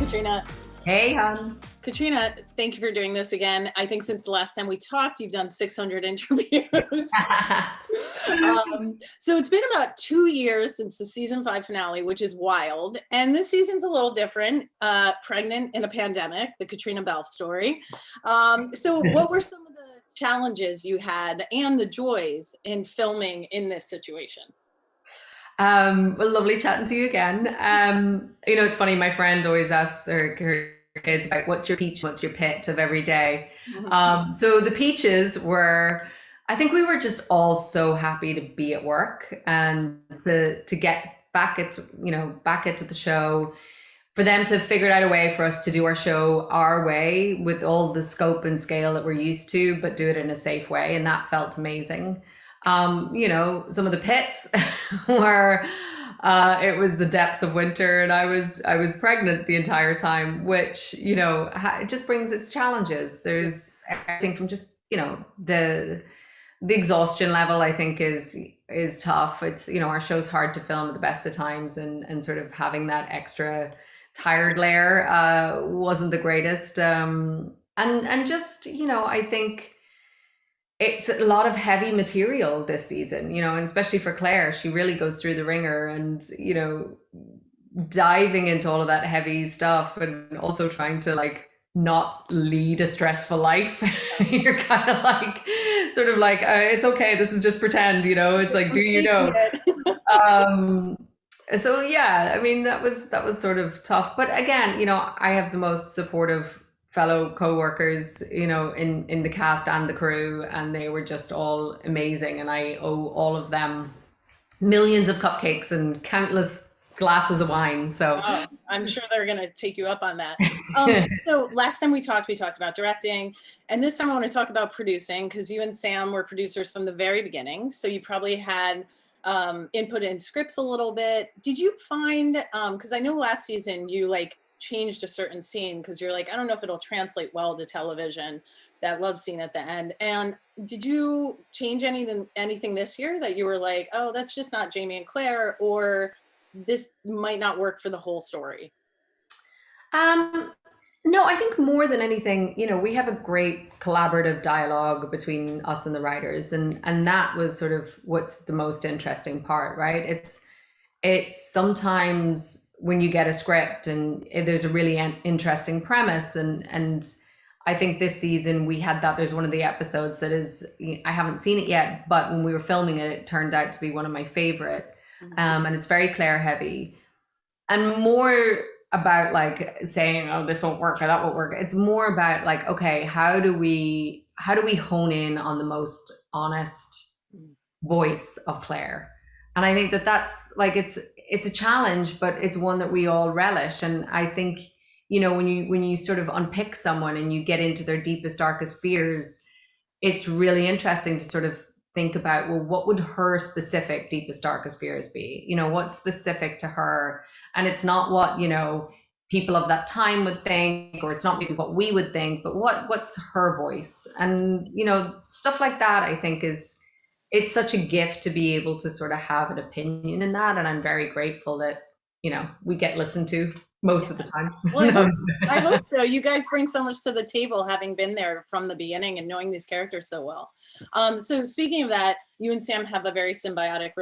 Caitríona. Hey, hon. Caitríona, thank you for doing this again. I think since the last time we talked, you've done 600 interviews. So it's been about 2 years since the season 5 finale, which is wild. And this season's a little different. Pregnant in a pandemic, the Caitríona Balfe story. So what were some of the challenges you had and the joys in filming in this situation? Well, lovely chatting to you again. It's funny, my friend always asks her kids about what's your peach, what's your pit of every day. So the peaches were, I think we were just all so happy to be at work and to get back at the show, for them to figure out a way for us to do our show our way with all the scope and scale that we're used to, but do it in a safe way. And that felt amazing. Some of the pits were, it was the depth of winter, and I was pregnant the entire time, which, it just brings its challenges. There's everything from just, the exhaustion level, I think is tough. It's, our show's hard to film at the best of times, and sort of having that extra tired layer wasn't the greatest. And just, I think it's a lot of heavy material this season, and especially for Claire, she really goes through the ringer, and, diving into all of that heavy stuff, and also trying to not lead a stressful life. You're kind of it's okay, this is just pretend, it's like, do you know? So yeah, I mean, that was sort of tough, but again, I have the most supportive fellow co-workers, in the cast and the crew, and they were just all amazing, and I owe all of them millions of cupcakes and countless glasses of wine. So I'm sure they're going to take you up on that. So last time we talked about directing, and this time I want to talk about producing, because you and Sam were producers from the very beginning, so you probably had input in scripts a little bit. Did you find, because I know last season you changed a certain scene because you're like, I don't know if it'll translate well to television, that love scene at the end. And did you change anything this year that you were like, oh, that's just not Jamie and Claire, or this might not work for the whole story? No, I think more than anything, we have a great collaborative dialogue between us and the writers, and that was sort of what's the most interesting part, right? It's sometimes when you get a script and there's a really interesting premise, and I think this season we had that. There's one of the episodes that is, I haven't seen it yet, but when we were filming it, it turned out to be one of my favorite. And it's very Claire heavy, and more about saying, oh, this won't work or that won't work. It's more about okay, how do we hone in on the most honest voice of Claire? And I think that's it's a challenge, but it's one that we all relish. And I think, when you sort of unpick someone and you get into their deepest, darkest fears, it's really interesting to sort of think about, well, what would her specific deepest, darkest fears be? What's specific to her? And it's not what, people of that time would think, or it's not maybe what we would think, but what's her voice? And, stuff like that, I think it's such a gift to be able to sort of have an opinion in that. And I'm very grateful that, we get listened to most of the time. Well, I hope so. You guys bring so much to the table, having been there from the beginning and knowing these characters so well. So speaking of that, you and Sam have a very symbiotic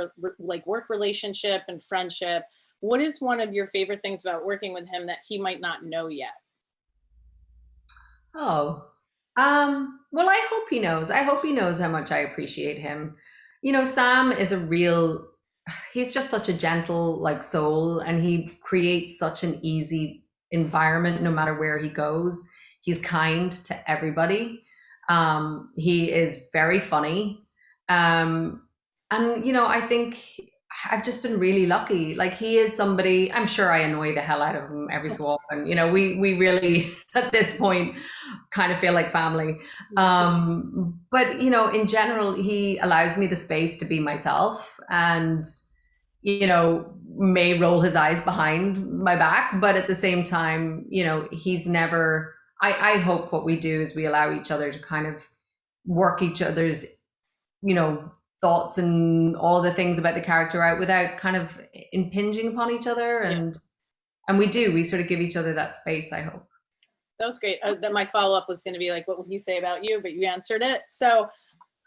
work relationship and friendship. What is one of your favorite things about working with him that he might not know yet? Well, I hope he knows. I hope he knows how much I appreciate him. Sam is he's just such a gentle soul, and he creates such an easy environment no matter where he goes. He's kind to everybody. He is very funny. And I think I've just been really lucky. He is somebody, I'm sure I annoy the hell out of him every so often. We really, at this point, kind of feel like family. But, in general, he allows me the space to be myself, and, may roll his eyes behind my back. But at the same time, he's never, I hope what we do is we allow each other to kind of work each other's, thoughts and all the things about the character out without kind of impinging upon each other. And And we sort of give each other that space, I hope. That was great. That my follow-up was going to be like, what would he say about you? But you answered it. So,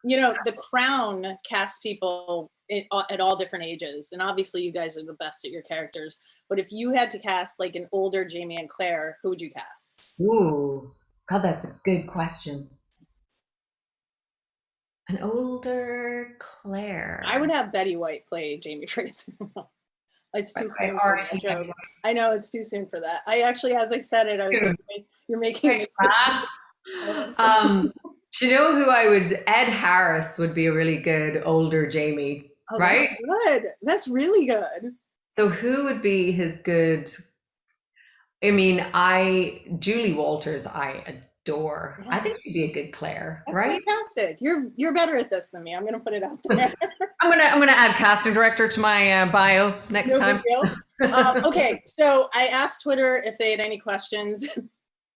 The Crown casts people at all different ages. And obviously you guys are the best at your characters. But if you had to cast like an older Jamie and Claire, who would you cast? Ooh, God, that's a good question. An older Claire. I would have Betty White play Jamie Fraser. It's too soon for that joke. I know it's too soon for that. I actually, as I said it, I was like, you're making me do you know who I would? Ed Harris would be a really good older Jamie, right? That's good. That's really good. So who would be his good? I mean, Julie Walters, I adore. Yeah. I think she'd be a good Claire, That's right? Fantastic. You're better at this than me. I'm gonna put it out there. I'm gonna add casting director to my bio next time. Okay, so I asked Twitter if they had any questions.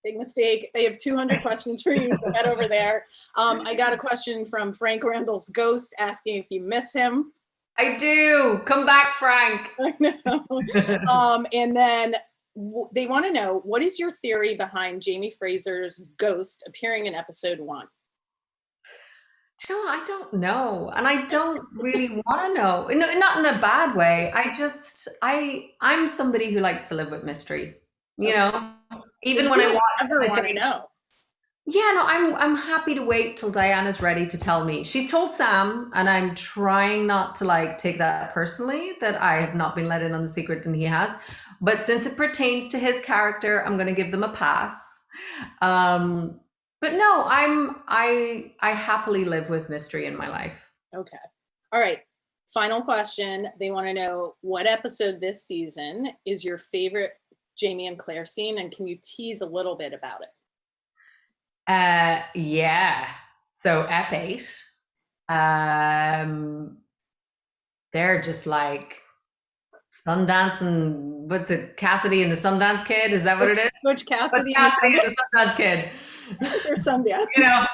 Big mistake. They have 200 questions for you, so head over there. I got a question from Frank Randall's ghost asking if you miss him. I do. Come back, Frank. I know. And then they want to know, what is your theory behind Jamie Fraser's ghost appearing in episode 1? I don't know. And I don't really want to know. No, not in a bad way. I'm somebody who likes to live with mystery, even when I want to know. Yeah, no, I'm happy to wait till Diana's ready to tell me. She's told Sam, and I'm trying not to take that personally, that I have not been let in on the secret and he has. But since it pertains to his character, I'm going to give them a pass. But no, I happily live with mystery in my life. Okay. All right. Final question. They want to know, what episode this season is your favorite Jamie and Claire scene, and can you tease a little bit about it? Yeah. So Ep 8. They're just like Sundance and what's it? Cassidy and the Sundance Kid? Is that what it is? Butch Cassidy and the Sundance Kid. Or Sundance.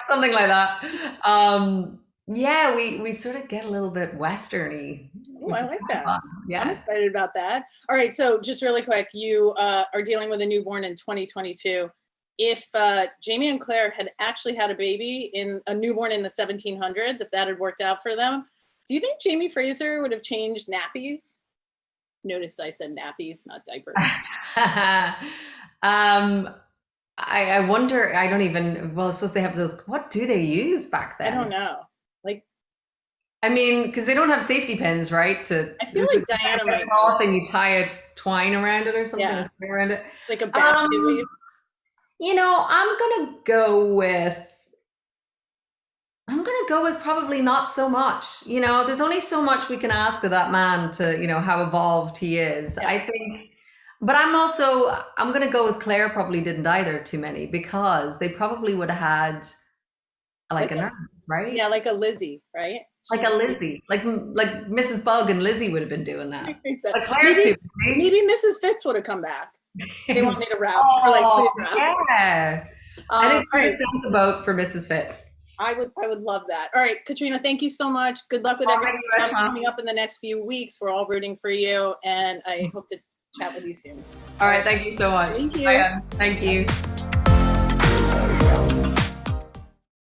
Something like that. Yeah, we sort of get a little bit Westerny. Oh, I like that. Fun. Yeah, I'm excited about that. All right, so just really quick, you are dealing with a newborn in 2022. If Jamie and Claire had actually had a newborn in the 1700s, if that had worked out for them, do you think Jamie Fraser would have changed nappies? Notice I said nappies, not diapers. I wonder, I suppose they have those, what do they use back then? I don't know. Because they don't have safety pins, right? I feel like Diana might off and you tie a twine around it or something, or something around it. Like a basket. I'm gonna go with probably not so much. There's only so much we can ask of that man to, how evolved he is. Yeah. I think, but I'm gonna go with Claire probably didn't either too many, because they probably would have had like a nurse, right? Yeah, like a Lizzie, right? Like a Lizzie, like Mrs. Bug and Lizzie would have been doing that. Exactly. Maybe Mrs. Fitz would have come back. They want me to rap. Please rap. Yeah. I think there's a vote for Mrs. Fitz. I would love that. All right, Caitríona, thank you so much. Good luck with everything coming up in the next few weeks. We're all rooting for you, and I hope to chat with you soon. All right, thank you so much. Thank you. Bye. Thank you.